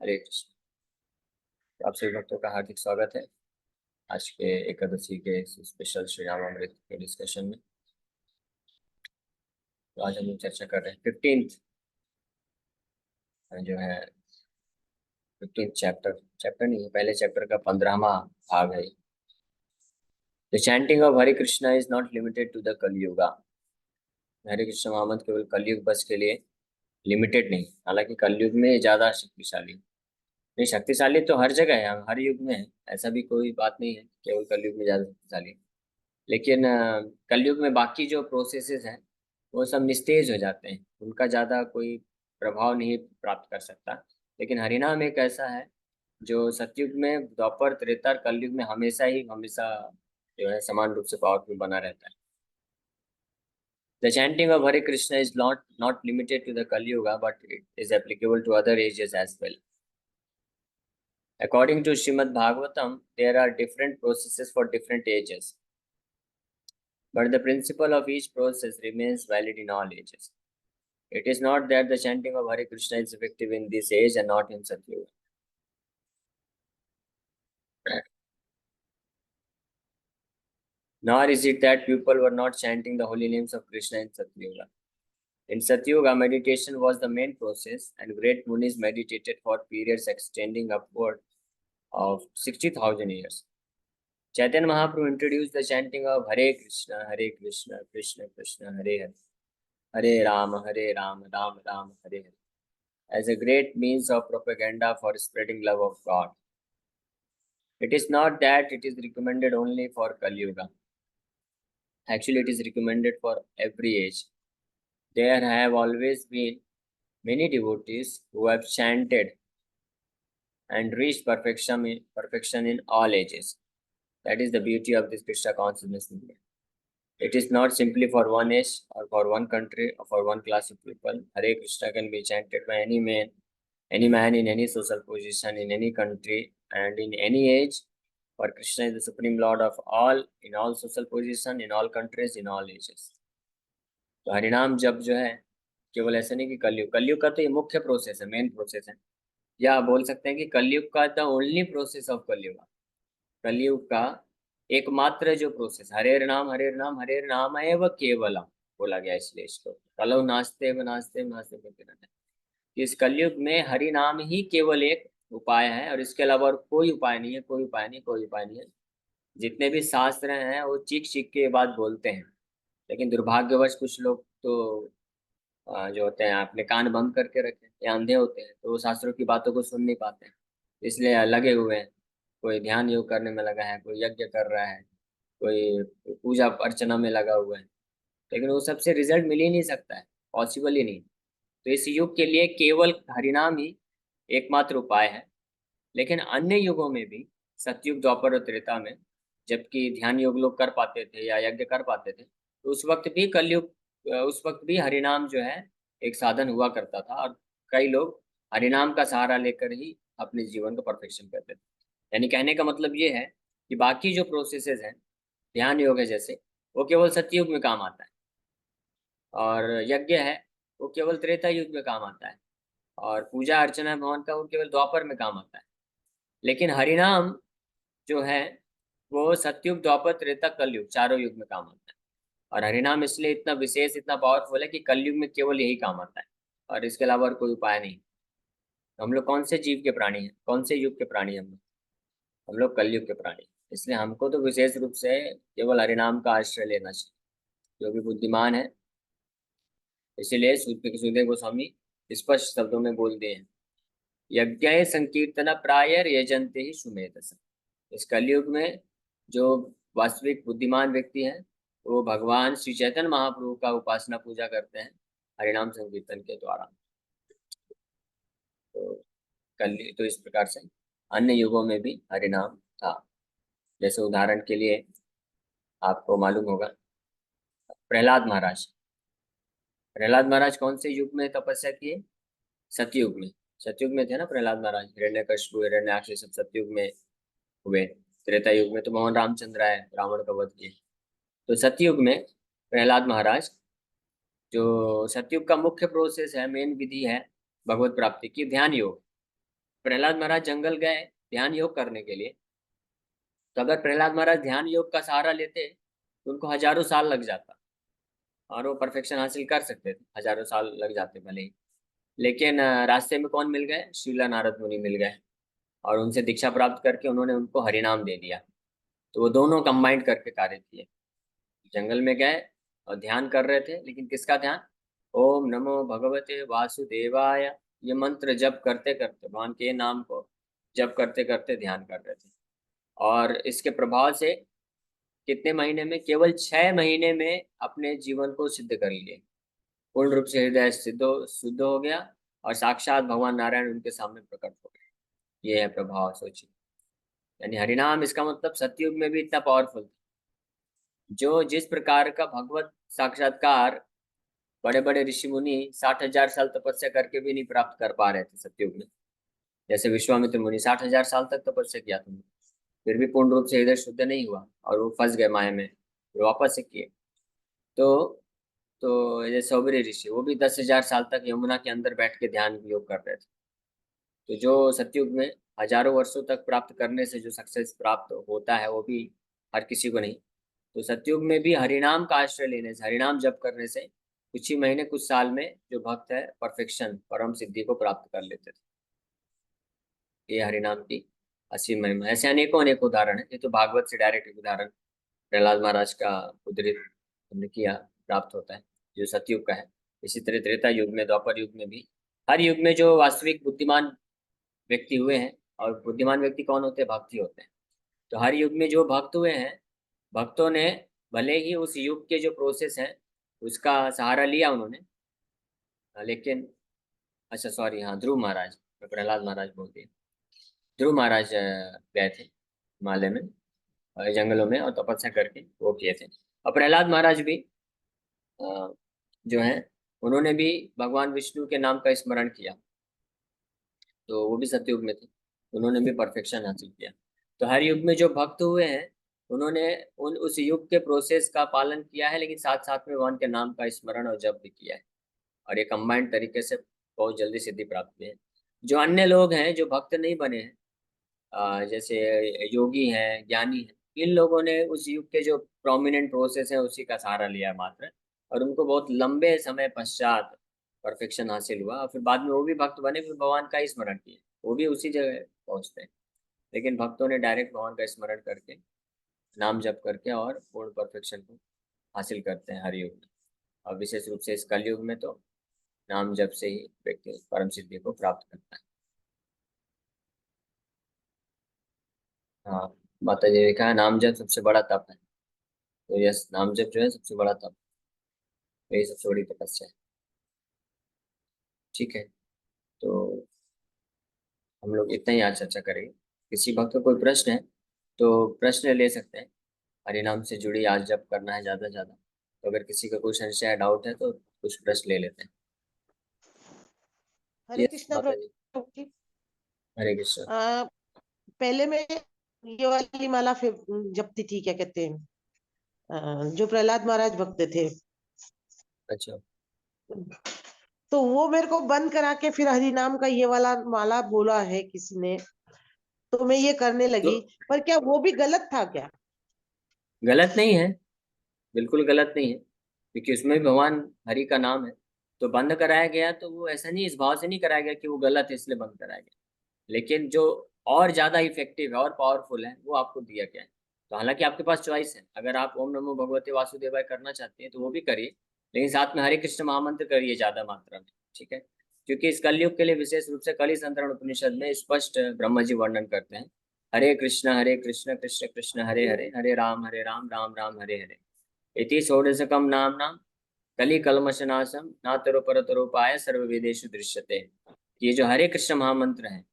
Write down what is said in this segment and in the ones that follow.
हरे कृष्ण। आप सभी भक्तों का हार्दिक स्वागत है आज के एकादशी के स्पेशल श्री रामामृत के डिस्कशन में। तो आज हम लोग चर्चा कर रहे हैं 15th जो है 15th चैप्टर चैप्टर नहीं है, पहले चैप्टर का 15वां भाग है। The chanting of Hare Krishna is not limited to the Kaliyuga. Hare Krishna Mohammad केवल कलयुग बस के लिए लिमिटेड नहीं, हालांकि कलयुग में ये ज्यादा शक्तिशाली नहीं। शक्तिशाली तो हर जगह है, हर युग में है, ऐसा भी कोई बात नहीं है केवल कलयुग में ज्यादा शक्तिशाली है। लेकिन कलयुग में बाकी जो प्रोसेसेस हैं वो सब निस्तेज हो जाते हैं, उनका ज़्यादा कोई प्रभाव नहीं प्राप्त कर सकता। लेकिन हरिनाम एक ऐसा है जो सतयुग में, द्वापर, त्रेता और कलयुग में हमेशा ही हमेशा जो है समान रूप से पावरफुल बना रहता है। The chanting of Hare Krishna is not limited to the Kaliyuga but it is applicable to other ages as well. According to Srimad Bhagavatam, there are different processes for different ages, but the principle of each process remains valid in all ages. It is not that the chanting of Hare Krishna is effective in this age and not in Satyuga. Nor is it that people were not chanting the holy names of Krishna in Satyuga. In Satyuga, meditation was the main process, and great munis meditated for periods extending upward of 60,000 years. Chaitanya Mahaprabhu introduced the chanting of Hare Krishna, Krishna Krishna, Hare Hare, Hare Ram, Ram Ram, Hare Hare, as a great means of propaganda for spreading love of God. It is not that it is recommended only for Kali Yuga. Actually, it is recommended for every age. There have always been many devotees who have chanted and reached perfection in all ages. That is the beauty of this Krishna consciousness movement. It is not simply for one age or for one country or for one class of people. Hare Krishna can be chanted by any man in any social position, in any country, and in any age. For Krishna is the supreme lord of all, in all social position, in all countries, in all ages. तो हरिनाम जब जो है केवल ऐसा नहीं कि कलयुग का तो ये मुख्य प्रोसेस है, मेन प्रोसेस है, या आप बोल सकते हैं कि कलयुग का द ओनली प्रोसेस ऑफ कलयुग। कलयुग का एकमात्र जो प्रोसेस, हरे नाम हरे नाम एव केवलम बोला गया, इसलिए इसको कलौ नास्ते व नास्ते नास्ते करके रहते हैं। इस कलयुग में हरि नाम ही केवल एक उपाय है, और इसके अलावा और कोई उपाय नहीं है, कोई उपाय नहीं, कोई उपाय नहीं है। जितने भी शास्त्र हैं वो चीख चीख के ये बात बोलते हैं, लेकिन दुर्भाग्यवश कुछ लोग तो जो होते हैं अपने कान बंद करके रखे या अंधे होते हैं, तो वो शास्त्रों की बातों को सुन नहीं पाते हैं, इसलिए लगे हुए हैं। कोई ध्यान योग करने में लगा है, कोई यज्ञ कर रहा है, कोई पूजा अर्चना में लगा हुआ है, लेकिन वो सबसे रिजल्ट मिल ही नहीं सकता है, पॉसिबल ही नहीं। तो इस युग के लिए केवल हरिनाम ही एकमात्र उपाय है। लेकिन अन्य युगों में भी, सतयुग, द्वापर और त्रेता में, जबकि ध्यान योग लोग कर पाते थे या यज्ञ कर पाते थे, तो उस वक्त भी कलयुग, उस वक्त भी हरिनाम जो है एक साधन हुआ करता था, और कई लोग हरिनाम का सहारा लेकर ही अपने जीवन को परफेक्शन करते थे। यानी कहने का मतलब ये है कि बाकी जो प्रोसेसेस हैं, ध्यान योग है जैसे, वो केवल सतयुग में काम आता है, और यज्ञ है वो केवल त्रेता युग में काम आता है, और पूजा अर्चना भगवान का वो केवल द्वापर में काम आता है। लेकिन हरिनाम जो है वो सतयुग, द्वापर, त्रेता, कलयुग चारों युग में काम आता है। और हरिनाम इसलिए इतना विशेष, इतना पावरफुल है कि कलयुग में केवल यही काम आता है, और इसके अलावा और कोई उपाय नहीं। हम लोग कौन से जीव के प्राणी हैं, कौन से युग के प्राणी हैं हम लोग कलयुग के प्राणी हैं। इसलिए हमको तो विशेष रूप से केवल हरिनाम का आश्रय लेना चाहिए, जो भी बुद्धिमान है। इसीलिए सुखदेव गोस्वामी स्पष्ट शब्दों में बोल दिए हैं, यज्ञ संकीर्तन प्रायर यजंते ही सुमेधस। इस कलयुग में जो वास्तविक बुद्धिमान व्यक्ति हैं वो भगवान श्री चैतन्य महाप्रभु का उपासना पूजा करते हैं हरिनाम संकीर्तन के द्वारा। तो कल तो इस प्रकार से अन्य युगों में भी हरिनाम था। जैसे उदाहरण के लिए आपको मालूम होगा प्रहलाद महाराज। प्रहलाद महाराज कौन से युग में तपस्या किए? सतयुग में। सतयुग में थे ना प्रहलाद महाराज। हिरण्यकशिपु, हिरण्याक्ष सब सतयुग में हुए। त्रेता युग में तो भगवान रामचंद्र आए, रावण का वध किए। तो सतयुग में प्रहलाद महाराज, जो सतयुग का मुख्य प्रोसेस है, मेन विधि है भगवत प्राप्ति की, ध्यान योग। प्रहलाद महाराज जंगल गए ध्यान योग करने के लिए, तो अगर प्रहलाद महाराज ध्यान योग का सहारा लेते तो उनको हजारों साल लग जाता और वो परफेक्शन हासिल कर सकते थे, हजारों साल लग जाते भले ही। लेकिन रास्ते में कौन मिल गए, शीला नारद मुनि मिल गए और उनसे दीक्षा प्राप्त करके उन्होंने उनको हरिनाम दे दिया। तो वो दोनों कंबाइंड करके कार्य किए। जंगल में गए और ध्यान कर रहे थे, लेकिन किसका ध्यान, ओम नमो भगवते वासुदेवाय, ये मंत्र जप करते करते भगवान के नाम को जप करते करते ध्यान कर रहे थे। और इसके प्रभाव से कितने महीने में, केवल 6 महीने में अपने जीवन को सिद्ध कर लिए। पूर्ण रूप से हृदय शुद्ध हो गया और साक्षात भगवान नारायण उनके सामने प्रकट हो गए। ये है प्रभाव, सोचिए। यानी हरिनाम, इसका मतलब सतयुग में भी इतना पावरफुल था। जो जिस प्रकार का भगवत साक्षात्कार बड़े बड़े ऋषि मुनि 60,000 साल तपस्या करके भी नहीं प्राप्त कर पा रहे थे सतयुग में। जैसे विश्वामित्र मुनि 60,000 साल तक तपस्या किया तुमने, फिर भी पूर्ण रूप से हृदय शुद्ध नहीं हुआ और वो फंस गए माया में, फिर वापस से किए। तो जैसे सौबरी ऋषि, वो भी 10,000 साल तक यमुना के अंदर बैठ के ध्यान योग कर रहे थे। तो जो सतयुग में हजारों वर्षों तक प्राप्त करने से जो सक्सेस प्राप्त होता है, वो भी हर किसी को नहीं। तो सतयुग में भी हरिनाम का आश्रय लेने से, हरिनाम जप करने से कुछ ही महीने कुछ साल में जो भक्त है परफेक्शन, परम सिद्धि को प्राप्त कर लेते थे। ये हरिनाम की असीम महिमा। ऐसे अनेकों अनेक उदाहरण है। ये तो भागवत से डायरेक्ट उदाहरण प्रहलाद महाराज का उद्धृत हमने किया, प्राप्त होता है जो सतयुग का है। इसी तरह त्रेता युग में, द्वापर युग में भी, हर युग में जो वास्तविक बुद्धिमान व्यक्ति हुए हैं, और बुद्धिमान व्यक्ति कौन होते हैं, भक्त ही होते हैं। तो हर युग में जो भक्त हुए हैं, भक्तों ने भले ही उस युग के जो प्रोसेस है उसका सहारा लिया उन्होंने, लेकिन अच्छा सॉरी, हाँ, ध्रुव महाराज, मैं प्रहलाद महाराज बोल दिए। ध्रुव महाराज गए थे हिमालय में, जंगलों में, और तपस्या करके वो किए थे। और प्रहलाद महाराज भी जो है, उन्होंने भी भगवान विष्णु के नाम का स्मरण किया। तो वो भी सतयुग में थे, उन्होंने भी परफेक्शन हासिल किया। तो हर युग में जो भक्त हुए हैं, उन्होंने उस युग के प्रोसेस का पालन किया है, लेकिन साथ साथ में भगवान के नाम का स्मरण और जप भी किया है। और ये कंबाइंड तरीके से बहुत जल्दी सिद्धि प्राप्त हुई है। जो अन्य लोग हैं जो भक्त नहीं बने हैं, जैसे योगी हैं, ज्ञानी हैं, इन लोगों ने उस युग के जो प्रोमिनेंट प्रोसेस है उसी का सहारा लिया मात्र, और उनको बहुत लंबे समय पश्चात परफेक्शन हासिल हुआ, और फिर बाद में वो भी भक्त बने, फिर भगवान का ही स्मरण किए, वो भी उसी जगह पहुंचते हैं। लेकिन भक्तों ने डायरेक्ट भगवान का स्मरण करके, नाम जप करके और पूर्ण परफेक्शन को हासिल करते हैं हर युग में। और विशेष रूप से इस कलयुग में तो नाम जप से ही व्यक्ति परम सिद्धि को प्राप्त करता है। हाँ, माता जी ने कहा नाम जप सबसे बड़ा तप है। तो यस, नाम जप जो है सबसे बड़ा तप, यही सबसे बड़ी तपस्या है। ठीक है, तो हम लोग इतना ही आज चर्चा करेंगे। किसी भक्त को कोई प्रश्न है तो प्रश्न ले सकते हैं। हरिनाम से जुड़ी आज जप करना है ज्यादा से ज्यादा। तो अगर किसी का कोई संशय डाउट है तो कुछ प्रश्न ले लेते हैं। हरे यस कृष्णा माता जी। प्रभु जी। हरे कृष्ण। पहले मैं ये वाली माला फिर जपती थी, क्या कहते हैं, जो प्रहलाद महाराज भक्त थे, अच्छा। तो वो मेरे को बंद करा के फिर हरि नाम का ये वाला माला बोला है किसी ने, तो मैं ये करने तो लगी। पर क्या वो भी गलत था क्या? गलत नहीं है, बिल्कुल गलत नहीं है, क्योंकि उसमें भी भगवान हरि का नाम है। तो बंद कराया गया तो वो ऐसा नहीं, इस भाव से नहीं कराया गया कि वो गलत है इसलिए बंद कराया गया। लेकिन जो और ज्यादा इफेक्टिव है और पावरफुल है वो आपको दिया गया है। तो हालांकि आपके पास चॉइस है, अगर आप ओम नमो भगवते वासुदेवाय करना चाहते हैं तो वो भी करिए, लेकिन साथ में हरे कृष्ण महामंत्र करिए ज्यादा मात्रा में। ठीक है, क्योंकि इस कलयुग के लिए विशेष रूप से कली संतरण उपनिषद में स्पष्ट ब्रह्म जी वर्णन करते हैं, हरे कृष्ण कृष्ण कृष्ण हरे हरे, हरे राम राम राम हरे हरे, इति षोडशकम नाम नाम कली कलमशनाशम नातरो परतरोपाय सर्व वेदेषु दृश्यते। ये जो हरे कृष्ण महामंत्र है,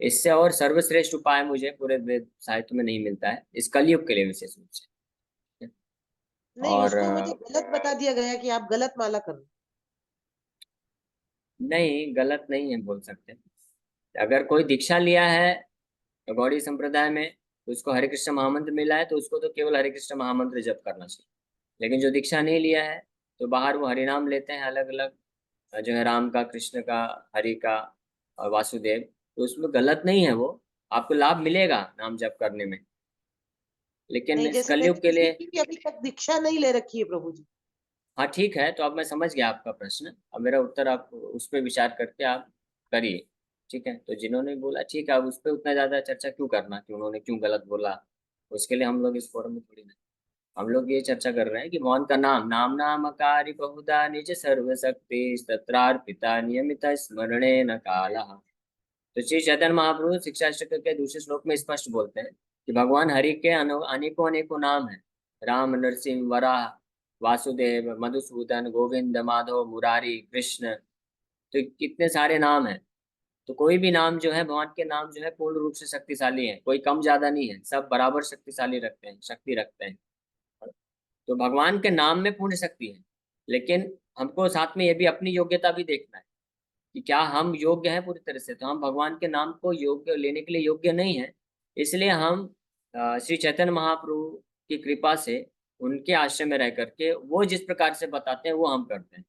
इससे और सर्वश्रेष्ठ उपाय मुझे पूरे वेद साहित्य में नहीं मिलता है, इस कलयुग के लिए विशेष रूप से। नहीं, और उसको मुझे गलत बता दिया गया कि आप गलत माला करो। नहीं, गलत नहीं है बोल सकते। अगर कोई दीक्षा लिया है गौड़ी संप्रदाय में, तो उसको हरे कृष्ण महामंत्र मिला है, तो उसको तो केवल हरे कृष्ण महामंत्र जप करना चाहिए। लेकिन जो दीक्षा नहीं लिया है, तो बाहर वो हरिनाम लेते हैं अलग अलग, जो है राम का, कृष्ण का, हरि का और वासुदेव, तो उसमें गलत नहीं है, वो आपको लाभ मिलेगा नाम जप करने में। लेकिन नहीं, इस जैसे कलयुग मैंने के किसी लिए, की भी अभी तक दीक्षा नहीं ले रखी है प्रभु जी। हाँ ठीक है, तो अब मैं समझ गया आपका प्रश्न। अब मेरा उत्तर आप उस पर विचार करके आप करिए। ठीक है, तो जिन्होंने बोला ठीक है, अब उस पर उतना ज्यादा चर्चा क्यों करना कि उन्होंने क्यों गलत बोला। उसके लिए हम लोग इस फोरम में थोड़ी ना, हम लोग ये चर्चा कर रहे हैं कि भगवान का नाम, नाम नामकारी बहुधा निज सर्व शक्ति तत्रार्पिता नियमित स्मरणे न काला। तो श्री चैतन्य महाप्रभु शिक्षा चक्र के दूसरे श्लोक में स्पष्ट बोलते हैं कि भगवान हरि के अनेकों अनेकों नाम हैं। राम, नरसिंह, वराह, वासुदेव, मधुसूदन, गोविंद, माधव, मुरारी, कृष्ण। तो कितने सारे नाम हैं। तो कोई भी नाम जो है, भगवान के नाम जो है पूर्ण रूप से शक्तिशाली है, कोई कम ज्यादा नहीं है, सब बराबर शक्तिशाली रखते हैं, शक्ति रखते हैं। तो भगवान के नाम में पूर्ण शक्ति है। लेकिन हमको साथ में ये भी अपनी योग्यता भी देखना है कि क्या हम योग्य हैं पूरी तरह से। तो हम भगवान के नाम को योग्य लेने के लिए योग्य नहीं है। इसलिए हम श्री चैतन्य महाप्रभु की कृपा से उनके आश्रय में रह करके वो जिस प्रकार से बताते हैं वो हम करते हैं।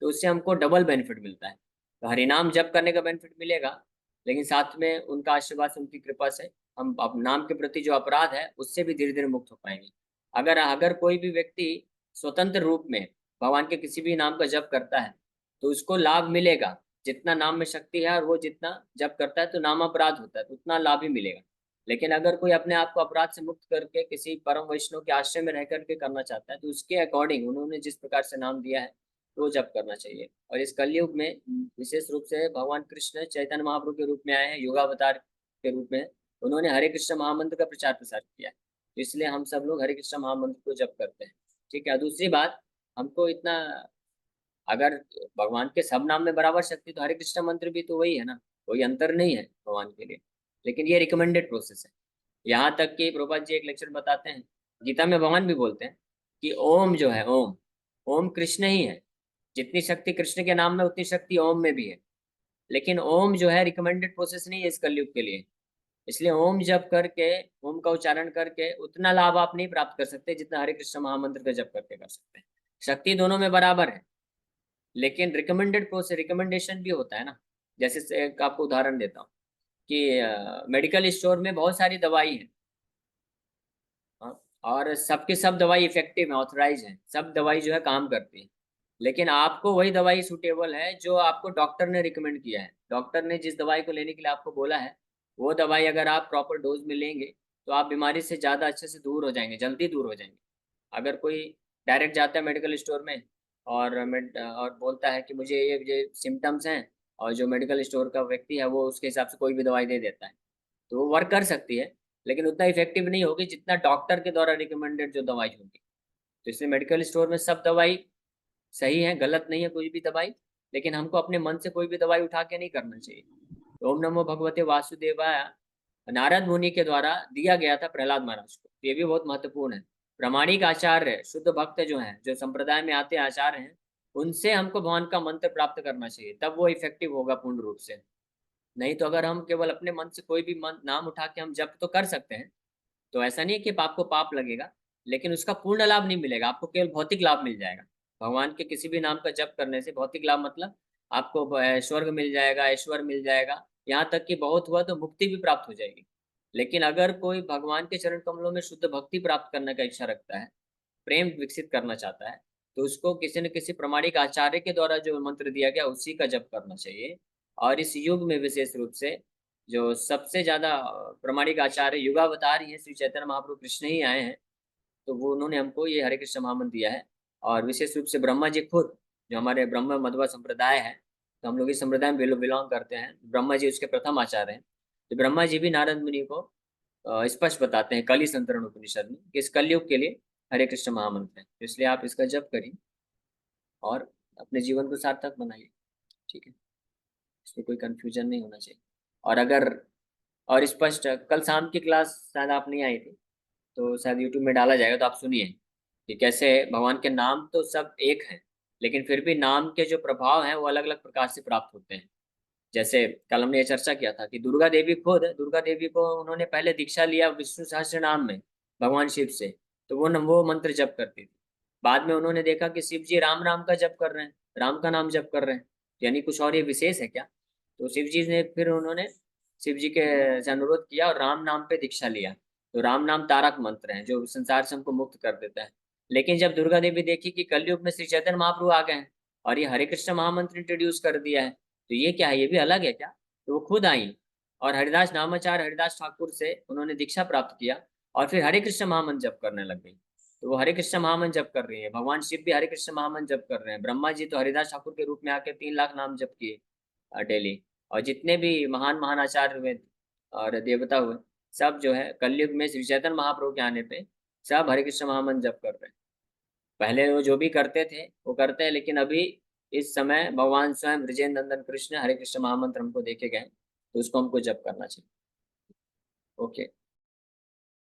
तो उससे हमको डबल बेनिफिट मिलता है। तो हरिनाम जप करने का बेनिफिट मिलेगा, लेकिन साथ में उनका आशीर्वाद से, उनकी कृपा से हम नाम के प्रति जो अपराध है उससे भी धीरे धीरे मुक्त हो पाएंगे। अगर अगर कोई भी व्यक्ति स्वतंत्र रूप में भगवान के किसी भी नाम का जप करता है तो उसको लाभ मिलेगा। जितना नाम में शक्ति है और वो जितना जप करता है तो नाम अपराध होता है तो उतना लाभ ही मिलेगा। लेकिन अगर कोई अपने आप को अपराध से मुक्त करके किसी परम वैष्णव के आश्रय में रह करके करना चाहता है तो उसके अकॉर्डिंग उन्होंने जिस प्रकार से नाम दिया है वो जप करना चाहिए। और इस कलयुग में विशेष रूप से भगवान कृष्ण चैतन्य महाप्रभु के रूप में आए हैं, योगावतार के रूप में। उन्होंने हरे कृष्ण महामंत्र का प्रचार प्रसार किया है, तो इसलिए हम सब लोग हरे कृष्ण महामंत्र को जप करते हैं। ठीक है, दूसरी बात, हमको इतना, अगर भगवान के सब नाम में बराबर शक्ति तो हरे कृष्ण मंत्र भी तो वही है ना, कोई अंतर नहीं है भगवान के लिए। लेकिन ये रिकमेंडेड प्रोसेस है। यहाँ तक कि प्रभुपाद जी एक लेक्चर बताते हैं, गीता में भगवान भी बोलते हैं कि ओम जो है, ओम, ओम कृष्ण ही है। जितनी शक्ति कृष्ण के नाम में उतनी शक्ति ओम में भी है। लेकिन ओम जो है रिकमेंडेड प्रोसेस नहीं है इस कलयुग के लिए। इसलिए ओम जप करके, ओम का उच्चारण करके उतना लाभ आप नहीं प्राप्त कर सकते जितना हरे कृष्ण महामंत्र का जप करके कर सकते हैं। शक्ति दोनों में बराबर है, लेकिन रिकमेंडेड प्रोसेस, रिकमेंडेशन भी होता है ना। जैसे एक आपको उदाहरण देता हूँ कि मेडिकल स्टोर में बहुत सारी दवाई है, हाँ, और सबकी सब दवाई इफेक्टिव है, ऑथराइज है, सब दवाई जो है काम करती है। लेकिन आपको वही दवाई सूटेबल है जो आपको डॉक्टर ने रिकमेंड किया है। डॉक्टर ने जिस दवाई को लेने के लिए आपको बोला है वो दवाई अगर आप प्रॉपर डोज में लेंगे तो आप बीमारी से ज़्यादा अच्छे से दूर हो जाएंगे, जल्दी दूर हो जाएंगे। अगर कोई डायरेक्ट जाता है मेडिकल स्टोर में और बोलता है कि मुझे ये सिम्टम्स हैं, और जो मेडिकल स्टोर का व्यक्ति है वो उसके हिसाब से कोई भी दवाई दे देता है, तो वो वर्क कर सकती है, लेकिन उतना इफेक्टिव नहीं होगी जितना डॉक्टर के द्वारा रिकमेंडेड जो दवाई होगी। तो इसलिए मेडिकल स्टोर में सब दवाई सही है, गलत नहीं है कोई भी दवाई। लेकिन हमको अपने मन से कोई भी दवाई उठा के नहीं करना चाहिए। तो ओम नमो भगवते वासुदेवाय नारद मुनि के द्वारा दिया गया था प्रहलाद महाराज को, ये भी बहुत महत्वपूर्ण है। प्रामाणिक आचार्य शुद्ध भक्त जो हैं, जो संप्रदाय में आते आचार्य हैं, उनसे हमको भगवान का मंत्र प्राप्त करना चाहिए, तब वो इफेक्टिव होगा पूर्ण रूप से। नहीं तो अगर हम केवल अपने मन से कोई भी नाम उठा के हम जप तो कर सकते हैं, तो ऐसा नहीं है कि आपको पाप लगेगा, लेकिन उसका पूर्ण लाभ नहीं मिलेगा, आपको केवल भौतिक लाभ मिल जाएगा। भगवान के किसी भी नाम का जप करने से भौतिक लाभ मतलब आपको स्वर्ग मिल जाएगा, ऐश्वर्य मिल जाएगा, यहाँ तक कि बहुत हुआ तो मुक्ति भी प्राप्त हो जाएगी। लेकिन अगर कोई भगवान के चरण कमलों में शुद्ध भक्ति प्राप्त करने का इच्छा रखता है, प्रेम विकसित करना चाहता है, तो उसको किसी न किसी प्रमाणिक आचार्य के द्वारा जो मंत्र दिया गया उसी का जप करना चाहिए। और इस युग में विशेष रूप से जो सबसे ज्यादा प्रमाणिक आचार्य युगावतार ही है, श्री चैतन्य महाप्रभु कृष्ण ही आए हैं। तो वो उन्होंने हमको ये हरे कृष्ण महामंत्र दिया है। और विशेष रूप से ब्रह्मा जी खुद, जो हमारे ब्रह्म मध्व संप्रदाय है, तो हम लोग इस संप्रदाय में बिलोंग करते हैं, ब्रह्मा जी उसके प्रथम आचार्य हैं। तो ब्रह्मा जी भी नारद मुनि को स्पष्ट बताते हैं कली संतरण उपनिषद में कि इस कलयुग के लिए हरे कृष्ण महामंत्र है, तो इसलिए आप इसका जप करिए और अपने जीवन को सार्थक बनाइए। ठीक है, इसमें कोई कंफ्यूजन नहीं होना चाहिए। और अगर, और स्पष्ट, कल शाम की क्लास शायद आप नहीं आई थी, तो शायद यूट्यूब में डाला जाएगा, तो आप सुनिए कि कैसे भगवान के नाम तो सब एक हैं, लेकिन फिर भी नाम के जो प्रभाव हैं वो अलग अलग प्रकार से प्राप्त होते हैं। जैसे कल हमने ये चर्चा किया था कि दुर्गा देवी खुद, दुर्गा देवी को उन्होंने पहले दीक्षा लिया विष्णु सहस्त्र नाम में, भगवान शिव से, तो वो मंत्र जप करती थी। बाद में उन्होंने देखा कि शिव जी राम नाम का जप कर रहे हैं, राम का नाम जप कर रहे हैं, यानी कुछ और ये विशेष है क्या। तो शिव जी ने फिर उन्होंने शिव जी के से अनुरोध किया और राम नाम पे दीक्षा लिया। तो राम नाम तारक मंत्र है जो संसार से हमको मुक्त कर देता है। लेकिन जब दुर्गा देवी देखी कि कलयुग में श्री चैतन्य महाप्रभु आ गए हैं और ये हरे कृष्ण महामंत्र इंट्रोड्यूस कर दिया है, तो ये क्या है, ये भी अलग है क्या? तो वो खुद आई और हरिदास नामाचार्य हरिदास ठाकुर से उन्होंने दीक्षा प्राप्त किया और फिर हरे कृष्ण महामंत्र जप करने लग गई। तो वो हरे कृष्ण महामंत्र जप कर रही है, भगवान शिव भी हरे कृष्ण महामंत्र जप कर रहे हैं, ब्रह्मा जी तो हरिदास ठाकुर के रूप में आके 3 लाख नाम जप किए डेली। और जितने भी महान महान आचार्य हुए और देवता हुए, सब जो है कलयुग में श्री चैतन्य महाप्रभु के आने पे सब हरे कृष्ण महामंत्र जप कर रहे हैं। पहले वो जो भी करते थे वो करते हैं, लेकिन अभी इस समय भगवान स्वयं ब्रजेंद्र नंदन कृष्ण हरे कृष्ण महामंत्र हमको देखे गए, तो उसको हमको जप करना चाहिए। ओके।